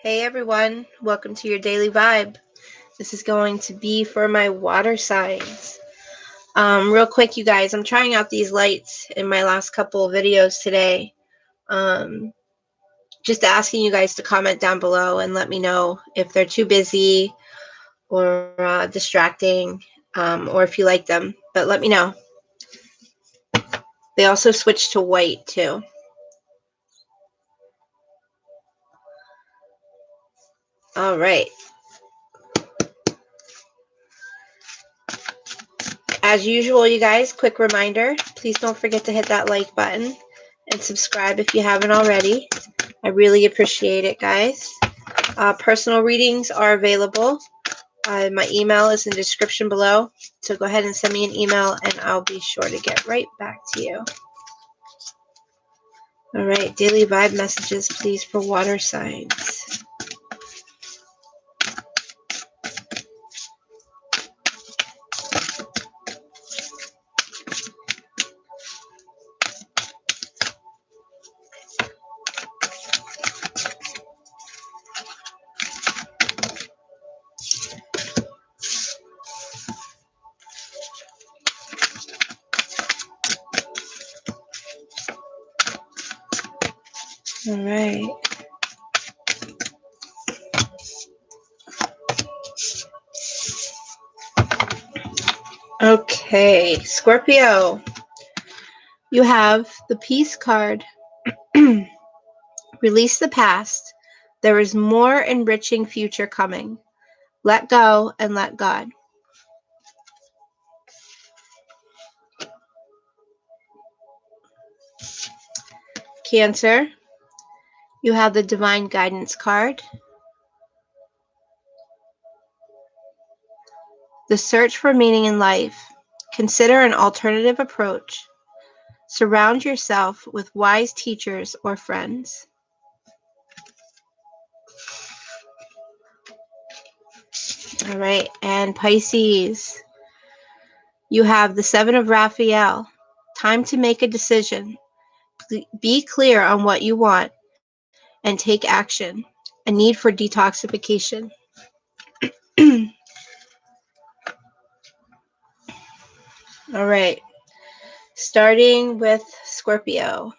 Hey everyone, welcome to your daily vibe. This is going to be for my water signs. Real quick, you guys, I'm trying out these lights in my last couple of videos today. Just asking you guys to comment down below and let me know if they're too busy or distracting, or if you like them. But let me know. They also switched to white too. All right. As usual, you guys, quick reminder, please don't forget to hit that like button and subscribe if you haven't already. I really appreciate it, guys. Personal readings are available. My email is in the description below, so go ahead and send me an email and I'll be sure to get right back to you. All right, daily vibe messages, please, for water signs. All right. Okay, Scorpio, you have the Peace card. Release the past. There is more enriching future coming. Let go and let God. Cancer, you have the Divine Guidance card. The search for meaning in life. Consider an alternative approach. Surround yourself with wise teachers or friends. All right, and Pisces, you have the Seven of Raphael. Time to make a decision. Be clear on what you want and take action. A need for detoxification. All right, starting with Scorpio.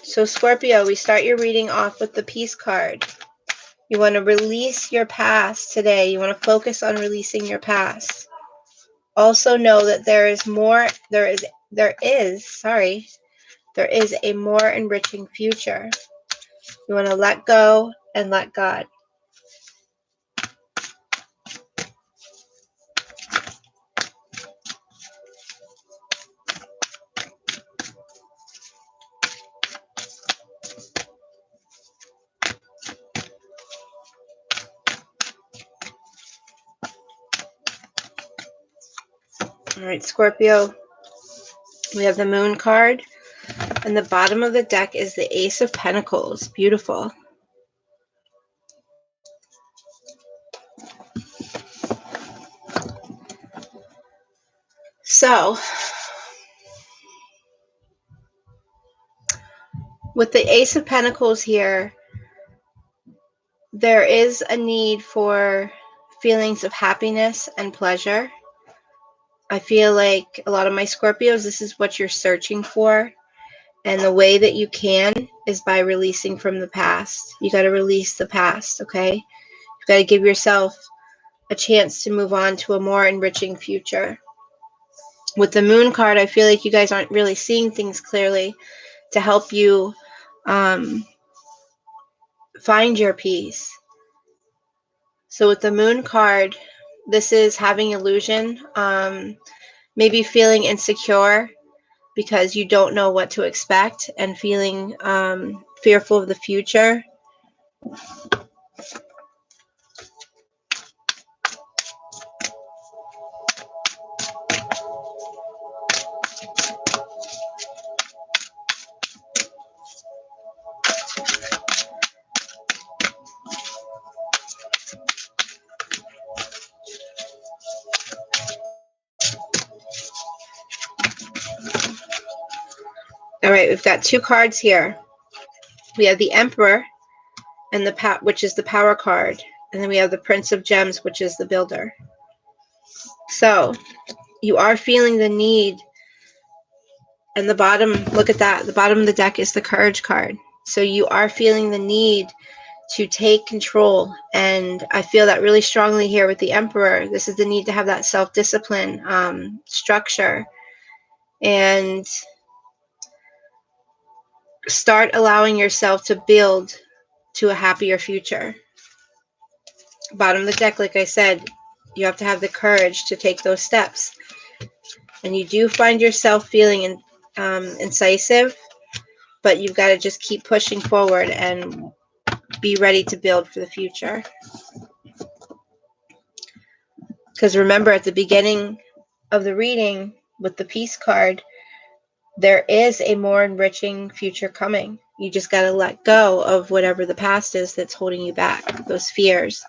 So Scorpio, we start your reading off with the Peace card. You want to release your past today. You want to focus on releasing your past. Also know that there is a more enriching future. You want to let go and let God. All right, Scorpio, we have the Moon card, and the bottom of the deck is the Ace of Pentacles. Beautiful. So, with the Ace of Pentacles here, there is a need for feelings of happiness and pleasure. I feel like a lot of my Scorpios, this is what you're searching for. And the way that you can is by releasing from the past. You got to release the past, okay? You got to give yourself a chance to move on to a more enriching future. With the Moon card, I feel like you guys aren't really seeing things clearly to help you find your peace. So with the Moon card, this is having illusion, maybe feeling insecure because you don't know what to expect and feeling fearful of the future. All right, we've got 2 cards here. We have the Emperor, and which is the Power card, and then we have the Prince of Gems, which is the Builder. So you are feeling the need, and the bottom, look at that, the bottom of the deck is the Courage card. So you are feeling the need to take control, and I feel that really strongly here with the Emperor. This is the need to have that self-discipline, structure, and start allowing yourself to build to a happier future. Bottom of the deck, like I said, you have to have the courage to take those steps. And you do find yourself feeling incisive, but you've got to just keep pushing forward and be ready to build for the future. Because remember, at the beginning of the reading with the Peace card, there is a more enriching future coming. You just got to let go of whatever the past is that's holding you back, those fears.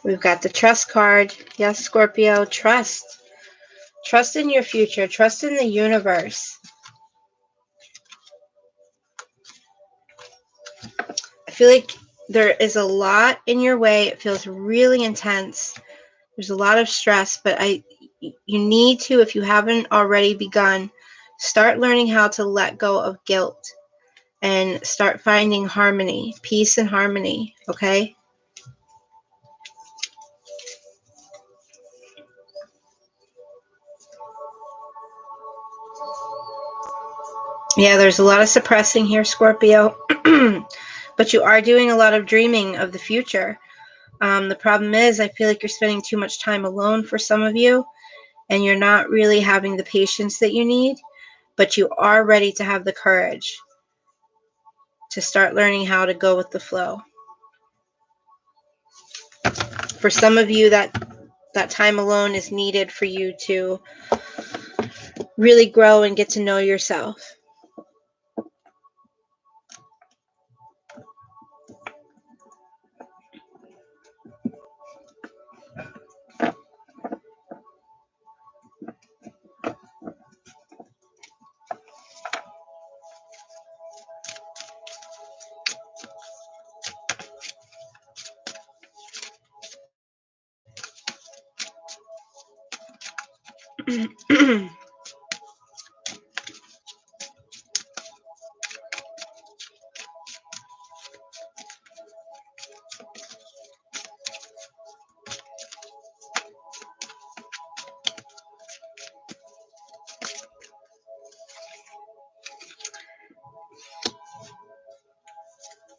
We've got the Trust card. Yes, Scorpio, trust. Trust in your future. Trust in the universe. I feel like there is a lot in your way. It feels really intense. There's a lot of stress, but you need to, if you haven't already begun, start learning how to let go of guilt and start finding harmony, peace and harmony, okay? Yeah, there's a lot of suppressing here, Scorpio, but you are doing a lot of dreaming of the future. The problem is, I feel like you're spending too much time alone for some of you, and you're not really having the patience that you need, but you are ready to have the courage to start learning how to go with the flow. For some of you, that time alone is needed for you to really grow and get to know yourself.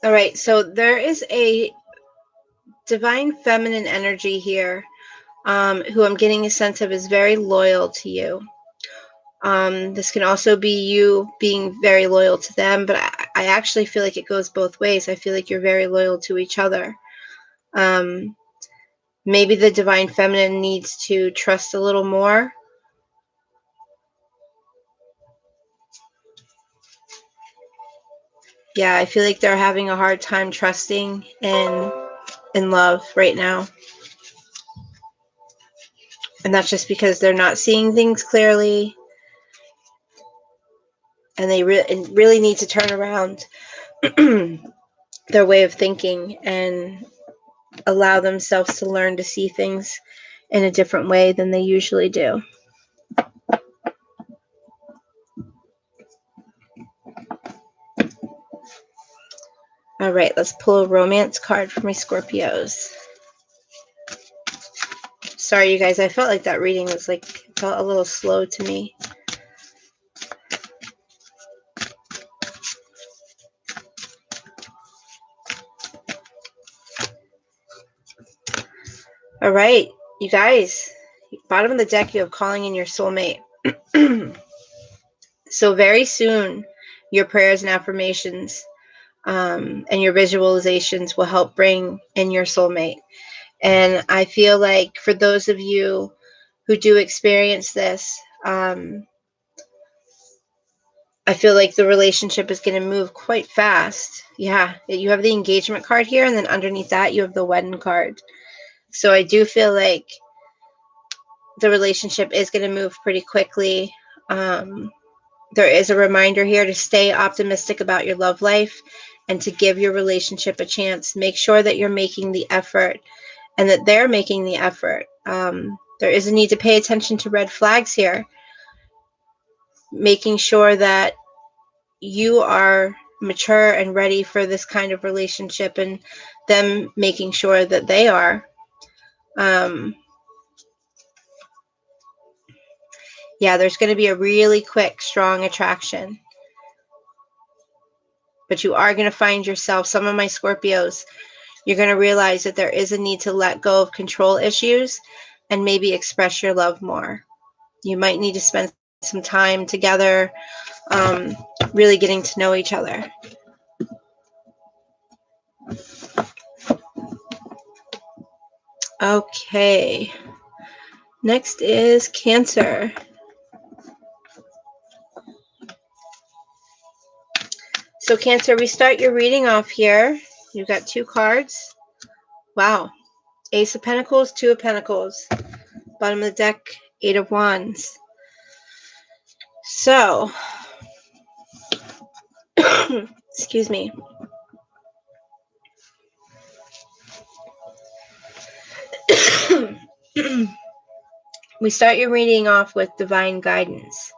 All right, so there is a divine feminine energy here, who I'm getting a sense of is very loyal to you. This can also be you being very loyal to them, but I actually feel like it goes both ways. I feel like you're very loyal to each other. Maybe the divine feminine needs to trust a little more. Yeah, I feel like they're having a hard time trusting in love right now. And that's just because they're not seeing things clearly. And they really need to turn around their way of thinking and allow themselves to learn to see things in a different way than they usually do. All right, let's pull a romance card for my Scorpios. Sorry, you guys, I felt like that reading was felt a little slow to me. All right, you guys, bottom of the deck, you have calling in your soulmate. So very soon, your prayers and affirmations and your visualizations will help bring in your soulmate. And I feel like for those of you who do experience this, I feel like the relationship is going to move quite fast. Yeah, you have the engagement card here, and then underneath that you have the wedding card. So I do feel like the relationship is going to move pretty quickly. There is a reminder here to stay optimistic about your love life and to give your relationship a chance. Make sure that you're making the effort and that they're making the effort. There is a need to pay attention to red flags here, making sure that you are mature and ready for this kind of relationship, and them making sure that they are. Yeah, there's going to be a really quick, strong attraction. But you are going to find yourself, some of my Scorpios, you're going to realize that there is a need to let go of control issues and maybe express your love more. You might need to spend some time together, really getting to know each other. Okay. Next is Cancer. So Cancer, we start your reading off here. You've got 2 cards. Wow. Ace of Pentacles, 2 of Pentacles. Bottom of the deck, 8 of Wands. So, excuse me. We start your reading off with divine guidance.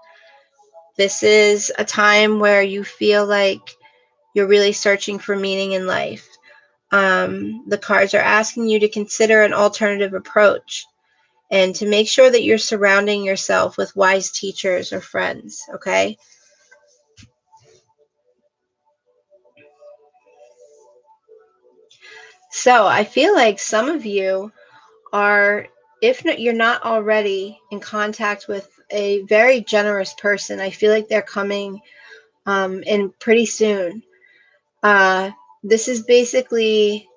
This is a time where you feel like you're really searching for meaning in life. The cards are asking you to consider an alternative approach and to make sure that you're surrounding yourself with wise teachers or friends, okay? So I feel like some of you are, if not, you're not already in contact with a very generous person. I feel like they're coming in pretty soon. This is basically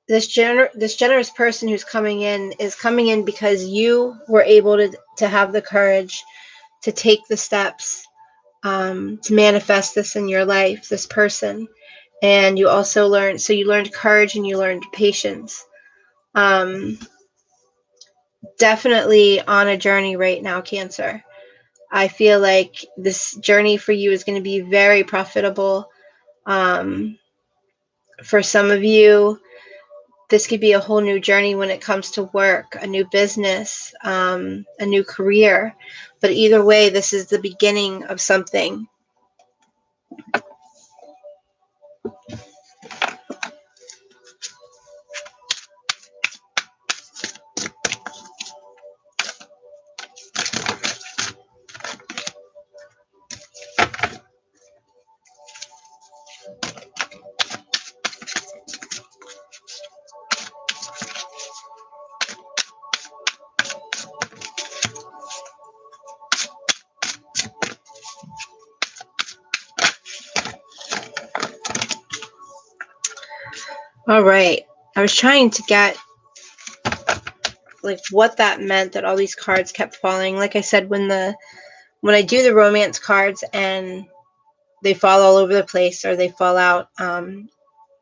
this generous person who's coming in is coming in because you were able to have the courage to take the steps to manifest this in your life, this person. And you also learned, so you learned courage and you learned patience. Definitely on a journey right now, Cancer. I feel like this journey for you is going to be very profitable. For some of you, this could be a whole new journey when it comes to work, a new business, a new career. But either way, this is the beginning of something. All right. I was trying to get like what that meant, that all these cards kept falling. Like I said, when I do the romance cards and they fall all over the place or they fall out,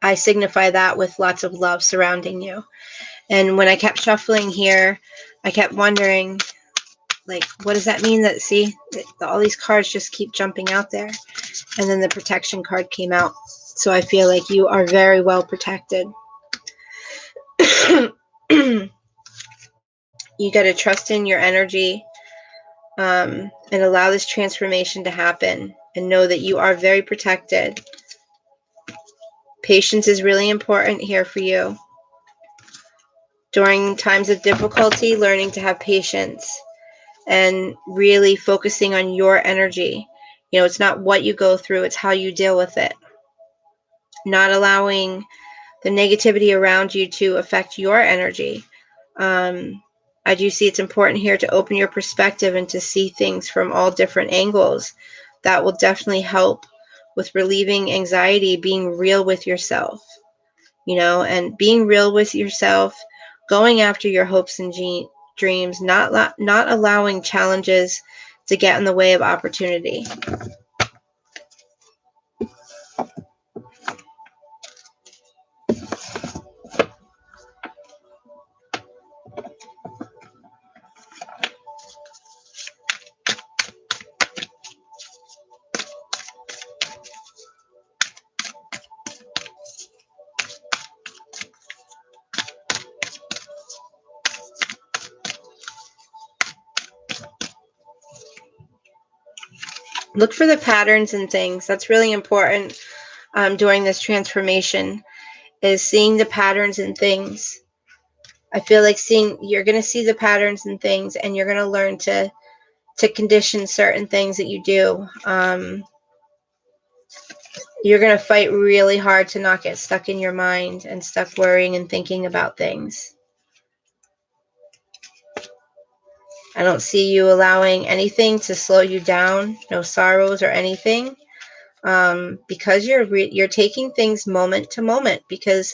I signify that with lots of love surrounding you. And when I kept shuffling here, I kept wondering, like, what does that mean? That, see, all these cards just keep jumping out there. And then the protection card came out. So I feel like you are very well protected. You got to trust in your energy and allow this transformation to happen and know that you are very protected. Patience is really important here for you. During times of difficulty, learning to have patience and really focusing on your energy. You know, it's not what you go through, it's how you deal with it. Not allowing the negativity around you to affect your energy. I do see it's important here to open your perspective and to see things from all different angles. That will definitely help with relieving anxiety, being real with yourself, you know, and being real with yourself going after your hopes and dreams, not allowing challenges to get in the way of opportunity. Look for the patterns and things. That's really important during this transformation, is seeing the patterns and things. I feel like you're going to see the patterns and things, and you're going to learn to condition certain things that you do. You're going to fight really hard to not get stuck in your mind and stuck worrying and thinking about things. I don't see you allowing anything to slow you down, no sorrows or anything, because you're taking things moment to moment. Because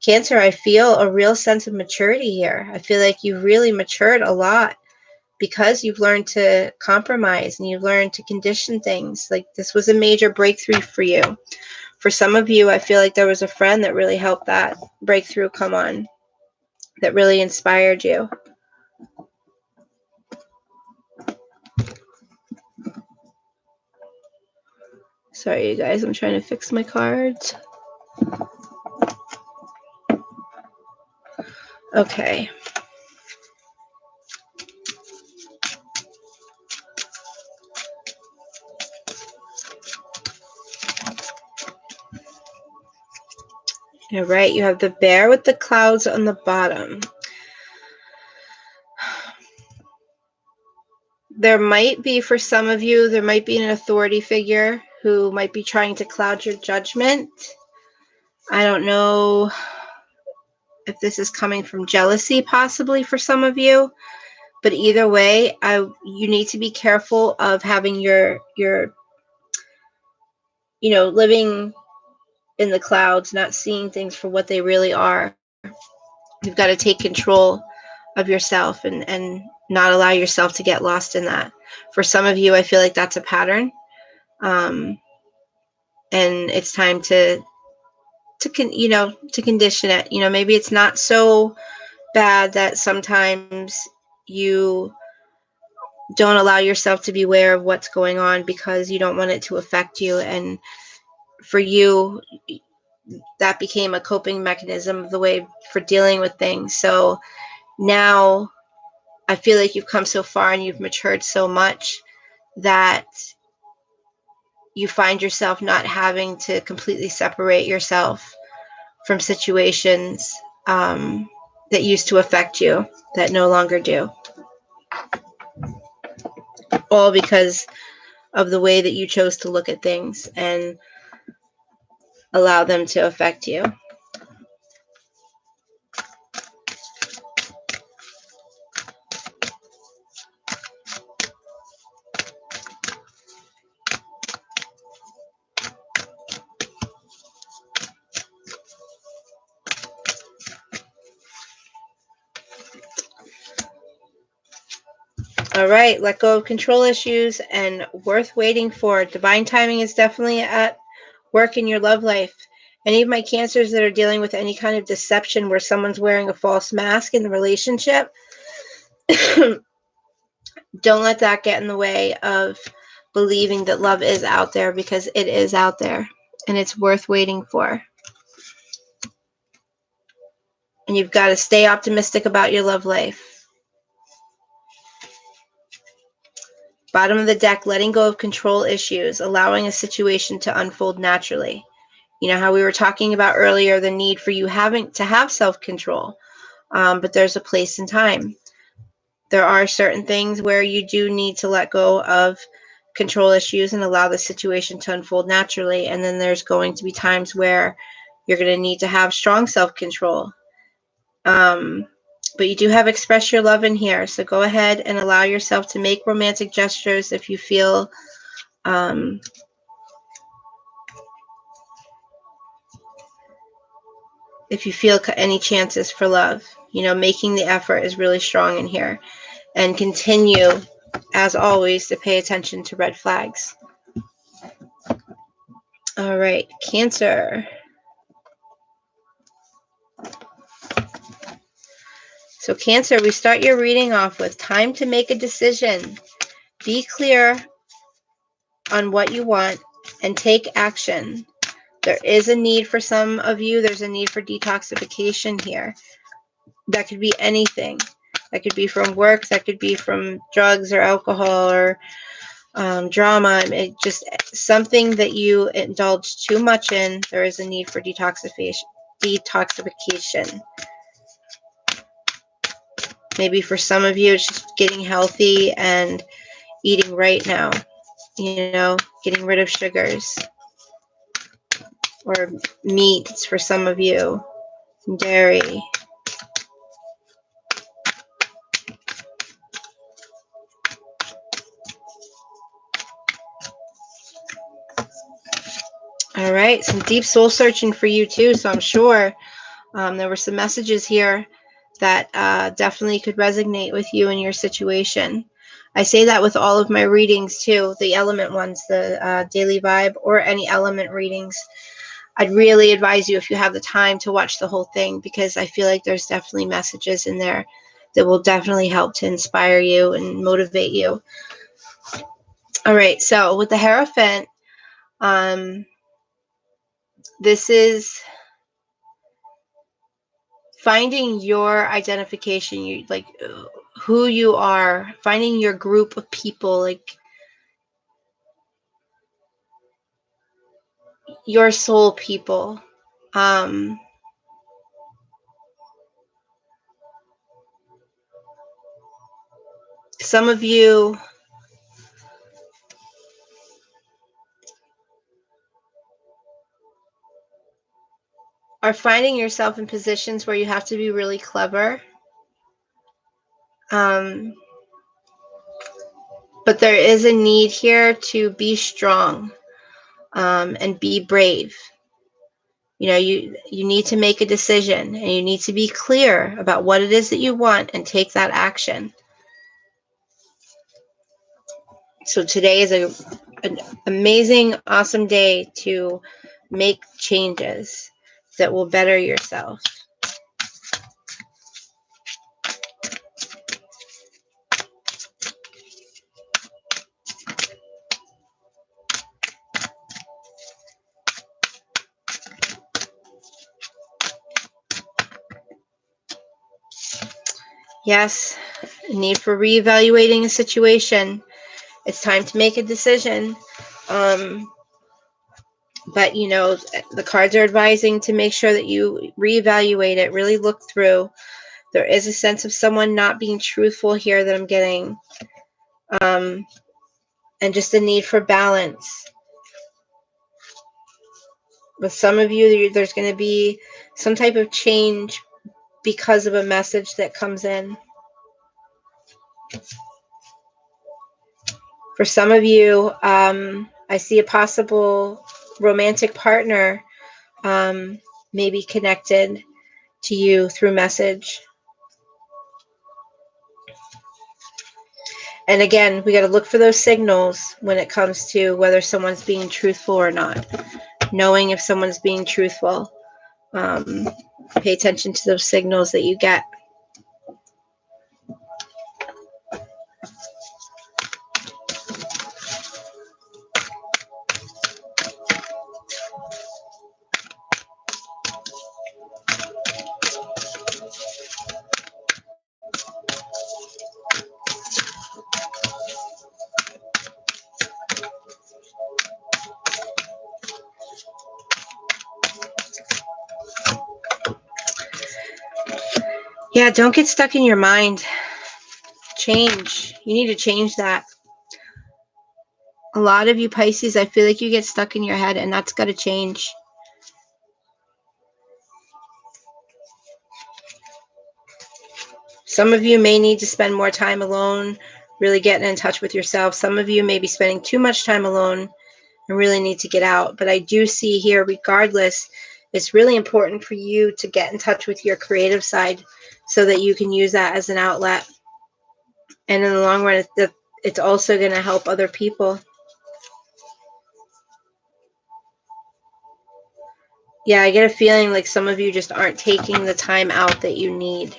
Cancer, I feel a real sense of maturity here. I feel like you've really matured a lot because you've learned to compromise and you've learned to condition things. Like, this was a major breakthrough for you. For some of you, I feel like there was a friend that really helped that breakthrough come on, that really inspired you. Sorry, you guys, I'm trying to fix my cards. Okay. All right, you have the bear with the clouds on the bottom. There might be, for some of you, there might be an authority figure who might be trying to cloud your judgment. I don't know if this is coming from jealousy, possibly, for some of you. But either way, you need to be careful of having your living in the clouds, not seeing things for what they really are. You've got to take control of yourself and not allow yourself to get lost in that. For some of you, I feel like that's a pattern. And it's time to condition it. Maybe it's not so bad that sometimes you don't allow yourself to be aware of what's going on because you don't want it to affect you. And for you, that became a coping mechanism of the way for dealing with things. So now I feel like you've come so far and you've matured so much that you find yourself not having to completely separate yourself from situations that used to affect you, that no longer do. All because of the way that you chose to look at things and allow them to affect you. All right, let go of control issues and worth waiting for. Divine timing is definitely at work in your love life. Any of my Cancers that are dealing with any kind of deception where someone's wearing a false mask in the relationship, don't let that get in the way of believing that love is out there, because it is out there and it's worth waiting for. And you've got to stay optimistic about your love life. Bottom of the deck, letting go of control issues, allowing a situation to unfold naturally. You know how we were talking about earlier, the need for you having to have self-control. But there's a place and time. There are certain things where you do need to let go of control issues and allow the situation to unfold naturally. And then there's going to be times where you're going to need to have strong self-control. But you do have express your love in here. So go ahead and allow yourself to make romantic gestures if you feel if you feel any chances for love. You know, making the effort is really strong in here. And continue, as always, to pay attention to red flags. All right, Cancer. So Cancer, we start your reading off with time to make a decision. Be clear on what you want and take action. There is a need for some of you. There's a need for detoxification here. That could be anything. That could be from work. That could be from drugs or alcohol or drama. It just something that you indulge too much in. There is a need for detoxification. Maybe for some of you, it's just getting healthy and eating right now. You know, getting rid of sugars or meats for some of you, dairy. All right, some deep soul searching for you too. So I'm sure there were some messages here that definitely could resonate with you and your situation. I say that with all of my readings too, the element ones, the daily vibe or any element readings. I'd really advise you, if you have the time, to watch the whole thing, because I feel like there's definitely messages in there that will definitely help to inspire you and motivate you. All right, so with the Hierophant, this is finding your identification, you like who you are, finding your group of people, like your soul people. Some of you are finding yourself in positions where you have to be really clever. But there is a need here to be strong and be brave. You know, you need to make a decision, and you need to be clear about what it is that you want and take that action. So today is an amazing, awesome day to make changes that will better yourself. Yes, need for reevaluating a situation. It's time to make a decision. But, you know, the cards are advising to make sure that you reevaluate it, really look through. There is a sense of someone not being truthful here that I'm getting. And just a need for balance. With some of you, there's going to be some type of change because of a message that comes in. For some of you, I see a possible romantic partner maybe connected to you through message. And again, we got to look for those signals when it comes to whether someone's being truthful or not. Knowing if someone's being truthful. Pay attention to those signals that you get. Yeah, don't get stuck in your mind. Change. You need to change that. A lot of you Pisces, I feel like you get stuck in your head, and that's got to change. Some of you may need to spend more time alone, really getting in touch with yourself. Some of you may be spending too much time alone and really need to get out. But I do see here, regardless, It's really important for you to get in touch with your creative side so that you can use that as an outlet. And in the long run, it's also going to help other people. Yeah, I get a feeling like some of you just aren't taking the time out that you need.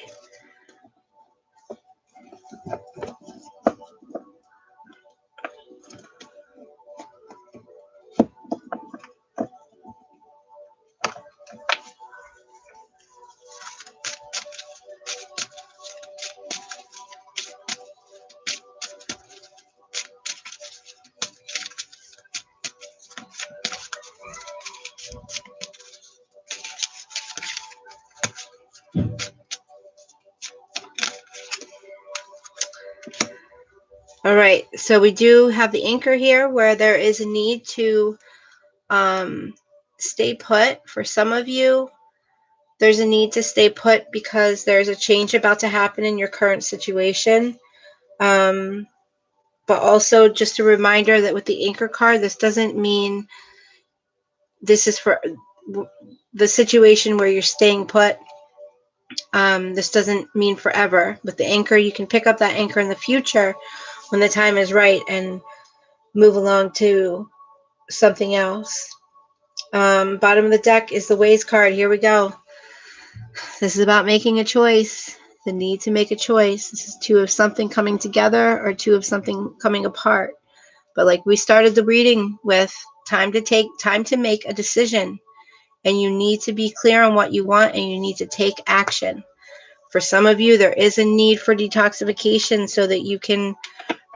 All right, so we do have the anchor here where there is a need to stay put. For some of you, there's a need to stay put because there's a change about to happen in your current situation. But also just a reminder that with the anchor card, this doesn't mean this is for the situation where you're staying put. This doesn't mean forever. With the anchor, you can pick up that anchor in the future when the time is right and move along to something else. Bottom of the deck is the Ways card. Here we go. This is about making a choice. The need to make a choice. This is two of something coming together or two of something coming apart. But like we started the reading with, time to make a decision. And you need to be clear on what you want and you need to take action. For some of you, there is a need for detoxification so that you can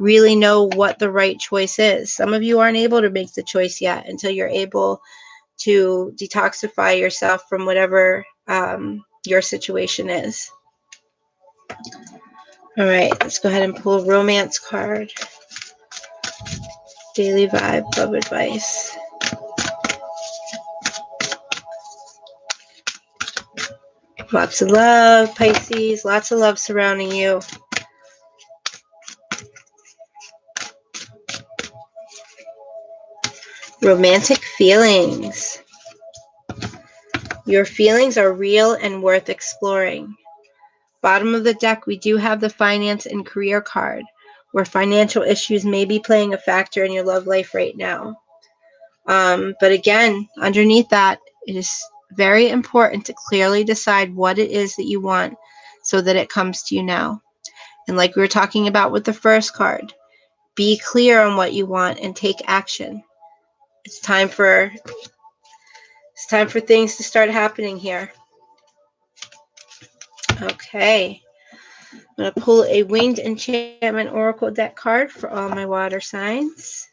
really know what the right choice is. Some of you aren't able to make the choice yet until you're able to detoxify yourself from whatever your situation is. All right, let's go ahead and pull a romance card. Daily vibe, love advice. Lots of love, Pisces. Lots of love surrounding you. Romantic feelings. Your feelings are real and worth exploring. Bottom of the deck, we do have the finance and career card, where financial issues may be playing a factor in your love life right now. But again, underneath that, it is very important to clearly decide what it is that you want so that it comes to you now. And like we were talking about with the first card, be clear on what you want and take action. It's time for things to start happening here. Okay. I'm going to pull a Winged Enchantment Oracle deck card for all my water signs.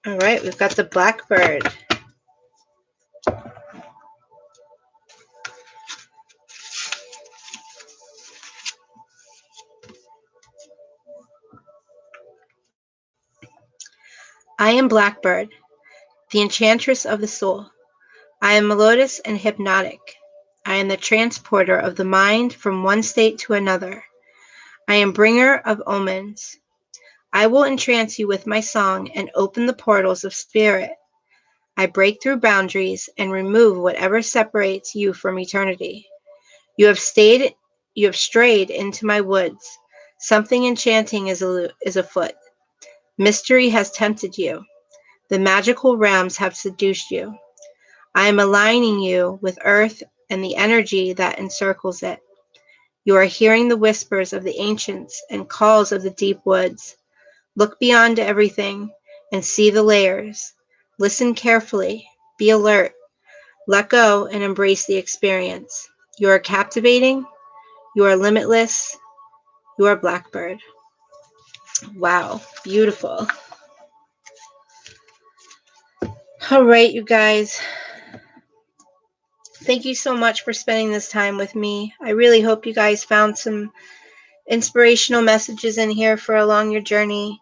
All right, we've got the Blackbird. I am Blackbird, the enchantress of the soul. I am melodious and hypnotic. I am the transporter of the mind from one state to another. I am bringer of omens. I will entrance you with my song and open the portals of spirit. I break through boundaries and remove whatever separates you from eternity. You have strayed into my woods. Something enchanting is afoot. Mystery has tempted you. The magical realms have seduced you. I am aligning you with earth and the energy that encircles it. You are hearing the whispers of the ancients and calls of the deep woods. Look beyond everything and see the layers. Listen carefully. Be alert. Let go and embrace the experience. You are captivating. You are limitless. You are Blackbird. Wow, beautiful. All right, you guys. Thank you so much for spending this time with me. I really hope you guys found some inspirational messages in here for along your journey.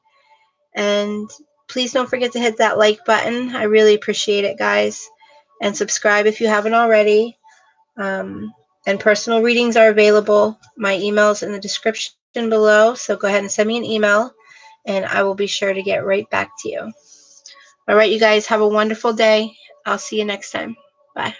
And please don't forget to hit that like button. I really appreciate it, guys. and subscribe if you haven't already. And personal readings are available. My email is in the description below, so go ahead and send me an email, and I will be sure to get right back to you. All right, you guys, have a wonderful day. I'll see you next time. Bye.